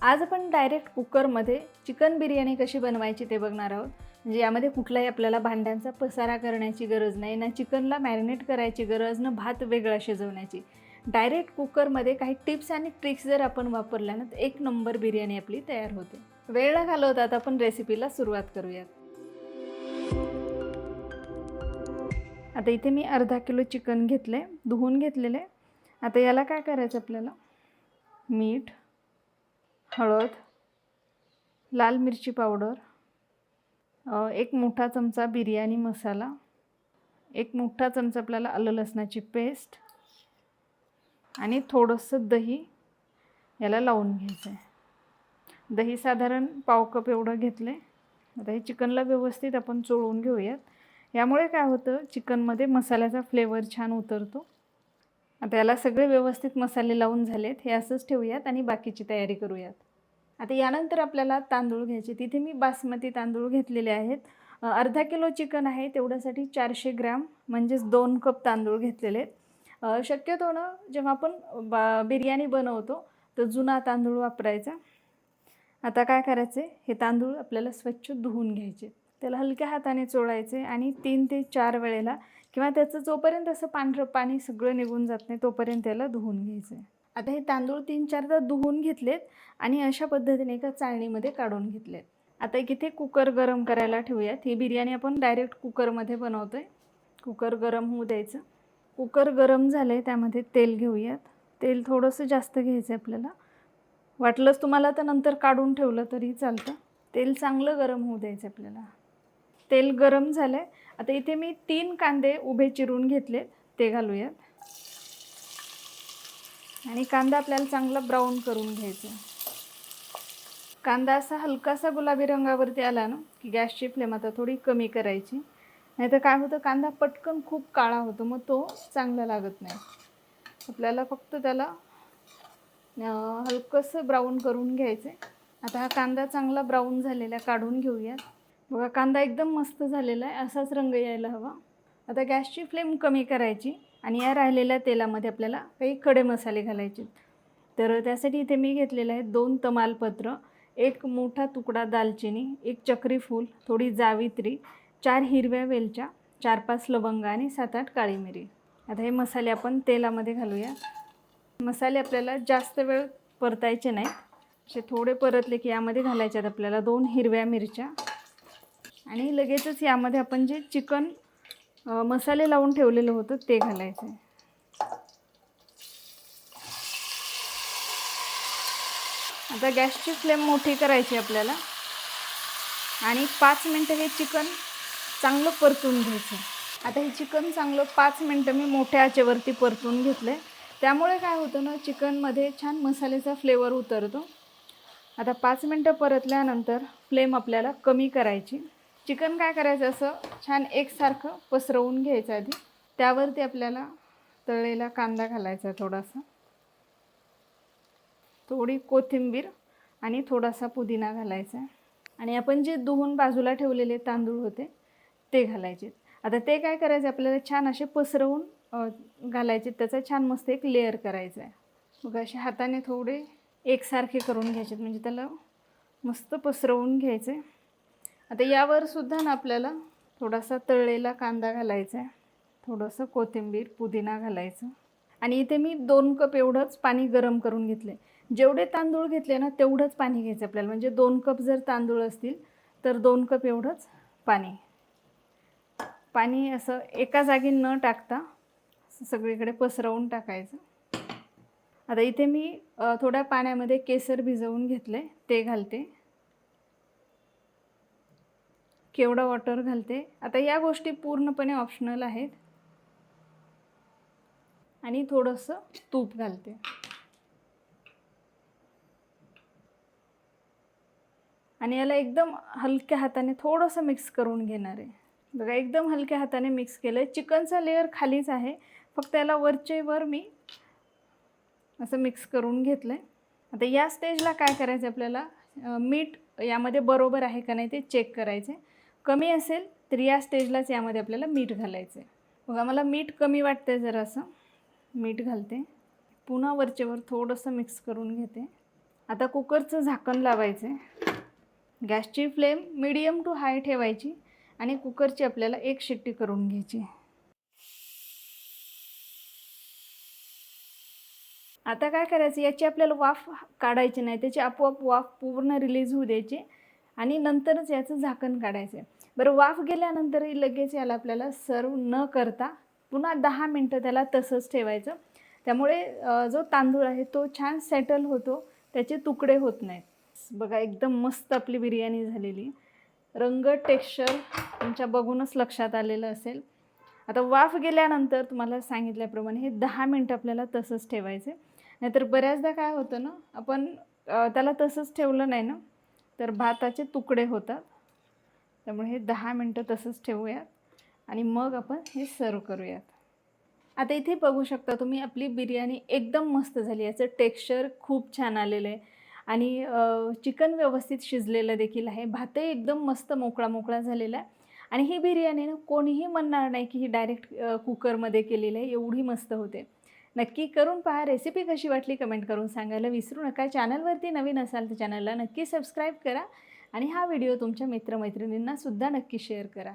आज आपण डायरेक्ट कुकरमध्ये चिकन बिर्याणी कशी बनवायची ते बघणार आहोत. म्हणजे यामध्ये कुठलाही आपल्याला भांड्यांचा पसारा करण्याची गरज नाही, ना चिकनला मॅरिनेट करायची गरज, ना भात वेगळा शिजवण्याची. डायरेक्ट कुकरमध्ये काही टिप्स आणि ट्रिक्स जर आपण वापरल्या ना तर एक नंबर बिर्याणी आपली तयार होते. वेळ न घालवता आता आपण रेसिपीला सुरुवात करूयात. आता इथे मी अर्धा किलो चिकन घेतले, धुवून घेतलेले. आता याला काय करायचं आपल्याला, मीठ, हळद, लाल मिरची पावडर, एक मोठा चमचा बिर्याणी मसाला, एक मोठा चमचा आपल्याला आलं लसणाची पेस्ट आणि थोडंसं दही याला लावून घ्यायचं आहे. दही साधारण पाव कप एवढं घेतलं आहे. आता हे चिकनला व्यवस्थित आपण चोळून घेऊयात. यामुळे काय होतं, चिकनमध्ये मसाल्याचा फ्लेवर छान उतरतो. आता याला सगळे व्यवस्थित मसाले लावून झालेत, हे असंच ठेवूयात आणि बाकीची तयारी करूयात. आता यानंतर आपल्याला तांदूळ घ्यायचे. तिथे मी बासमती तांदूळ घेतलेले आहेत. अर्धा किलो चिकन आहे तेवढ्यासाठी 400 ग्रॅम म्हणजेच 2 कप तांदूळ घेतलेले आहेत. शक्यतो ना जेव्हा आपण बिर्याणी बनवतो तर जुना तांदूळ वापरायचा. आता काय करायचं, हे तांदूळ आपल्याला स्वच्छ धुवून घ्यायचे. त्याला हलक्या हाताने चोळायचे आणि 3 ते 4 वेळेला किंवा त्याचं जोपर्यंत असं पांढरं पाणी सगळं निघून जात नाही तोपर्यंत त्याला धुवून घ्यायचं आहे. आता हे तांदूळ 3-4दा धुवून घेतलेत आणि अशा पद्धतीने एका चाळणीमध्ये काढून घेतलेत. आता इथे कुकर गरम करायला ठेवूयात. ही बिर्याणी आपण डायरेक्ट कुकरमध्ये बनवतो आहे. कुकर गरम होऊ द्यायचं. कुकर गरम झालं आहे, त्यामध्ये तेल घेऊयात. तेल थोडंसं जास्त घ्यायचं आहे आपल्याला. वाटलंच तुम्हाला तर नंतर काढून ठेवलं तरी चालतं. तेल चांगलं गरम होऊ द्यायचं आपल्याला. तेल गरम झालं आहे. आता इथे मी 3 कांदे उभे चिरून घेतलेत, ते घालूयात. आणि कांदा आपल्याला चांगला ब्राऊन करून घ्यायचा. कांदा असा हलकासा गुलाबी रंगावरती आला ना की गॅसची फ्लेम आता थोडी कमी करायची. नाहीतर काय होतं, कांदा पटकन खूप काळा होतो, मग तो चांगला लागत नाही. आपल्याला फक्त त्याला हलकंसं ब्राऊन करून घ्यायचं. आता हा कांदा चांगला ब्राऊन झालेला काढून घेऊयात. बघा, कांदा एकदम मस्त झालेला आहे, असाच रंग यायला हवा. आता गॅसची फ्लेम कमी करायची आणि या राहिलेल्या तेलामध्ये आपल्याला काही खडे मसाले घालायचे. तर त्यासाठी इथे मी घेतलेले आहेत 2 तमालपत्र, 1 मोठा तुकडा दालचिनी, 1 चक्री फूल, थोडी जावित्री, 4 हिरव्या वेलच्या, 4-5 लवंग आणि 7-8 काळी मिरी. आता हे मसाले आपण तेलामध्ये घालूया. मसाले आपल्याला जास्त वेळ परतायचे नाहीत, असे थोडे परतले की यामध्ये घालायचे आहेत आपल्याला 2 हिरव्या मिरच्या आणि लगेचच यामध्ये आपण जे चिकन मसाले लावून ठेवलेलं होतं ते घालायचं आहे. आता गॅसची फ्लेम मोठी करायची आपल्याला आणि 5 मिनटं हे चिकन चांगलं परतून घ्यायचं. आता हे चिकन चांगलं 5 मिनटं मी मोठ्या आचेवरती परतून घेतलं आहे. त्यामुळे काय होतं ना, चिकनमध्ये छान मसाल्याचा फ्लेवर उतरतो. आता 5 मिनटं परतल्यानंतर फ्लेम आपल्याला कमी करायची. चिकन काय करायचं, असं छान एकसारखं पसरवून घ्यायचं आधी. त्यावरती आपल्याला तळलेला कांदा घालायचा थोडासा, थोडी कोथिंबीर आणि थोडासा पुदिना घालायचा आणि आपण जे धुवून बाजूला ठेवलेले तांदूळ होते ते घालायचे. आता ते काय करायचं, आपल्याला छान असे पसरवून घालायचे. त्याचा छान मस्त एक लेअर करायचा आहे. मग असे हाताने थोडे एकसारखे करून घ्यायचे, म्हणजे त्याला मस्त पसरवून घ्यायचे. आता यावर सुद्धा ना आपल्याला थोडासा तळलेला कांदा घालायचा आहे, थोडंसं कोथिंबीर, पुदिना घालायचं. आणि इथे मी 2 कप एवढंच पाणी गरम करून घेतले. जेवढे तांदूळ घेतले ना तेवढंच पाणी घ्यायचं आपल्याला. म्हणजे 2 कप जर तांदूळ असतील तर 2 कप एवढंच पाणी. पाणी असं एका जागी न टाकता सगळीकडे पसरवून टाकायचं. आता इथे मी थोड्या पाण्यामध्ये केसर भिजवून घेतले, ते घालते. केवढा वॉटर घालते. आता या गोष्टी पूर्णपणे ऑप्शनल आहेत. आणि थोडंसं तूप घालते. आणि याला एकदम हलक्या हाताने थोडंसं मिक्स करून घेणार आहे. बघा, एकदम हलक्या हाताने मिक्स केलं आहे. चिकनचा लेअर खालीच आहे, फक्त याला वरचे वर मी असं मिक्स करून घेतलं आहे. आता या स्टेजला काय करायचं आपल्याला, मीठ यामध्ये बरोबर आहे का नाही ते चेक करायचे. कमी असेल तर या स्टेजलाच यामध्ये आपल्याला मीठ घालायचं आहे. बघा, मला मीठ कमी वाटतं, जरासं मीठ घालते. पुन्हा वरचेवर थोडंसं मिक्स करून घेते. आता कुकरचं झाकण लावायचं आहे. गॅसची फ्लेम मीडियम टू हाय ठेवायची आणि कुकरची आपल्याला 1 शिट्टी करून घ्यायची. आता काय करायचं, याची आपल्याला वाफ काढायची नाही, त्याची आपोआप वाफ पूर्ण रिलीज होऊ द्यायची आणि नंतरच याचं झाकण काढायचं आहे. बरं, वाफ गेल्यानंतरही लगेच याला आपल्याला सर्व न करता पुन्हा 10 मिनटं त्याला तसंच ठेवायचं. त्यामुळे जो तांदूळ आहे तो छान सेटल होतो, त्याचे तुकडे होत नाहीत. बघा, एकदम मस्त आपली बिर्याणी झालेली. रंग, टेक्स्चर तुमच्या बघूनच लक्षात आलेलं असेल. आता वाफ गेल्यानंतर तुम्हाला सांगितल्याप्रमाणे हे 10 मिनटं आपल्याला तसंच ठेवायचं आहे. नाहीतर बऱ्याचदा काय होतं ना, आपण त्याला तसंच ठेवलं नाही ना तर भाताचे तुकडे होतात. त्यामुळे हे 10 मिनटं तसंच ठेवूयात आणि मग आपण हे सर्व करूयात. आता इथे बघू शकता तुम्ही, आपली बिर्याणी एकदम मस्त झाली. याचं टेक्स्चर खूप छान आलेलं आहे आणि चिकन व्यवस्थित शिजलेलं देखील आहे. भातही एकदम मस्त मोकळा मोकळा झालेला आहे आणि ही बिर्याणी ना कोणीही म्हणणार नाही की ही डायरेक्ट कुकरमध्ये केलेली आहे, एवढी मस्त होते. नक्की करून पहा. रेसिपी कशी वाटली कमेंट करून सांगायला विसरू नका. चॅनलवरती नवीन असाल तर चॅनलला नक्की सबस्क्राईब करा आणि हा व्हिडिओ तुमच्या मित्रमैत्रिणींना सुद्धा नक्की शेअर करा.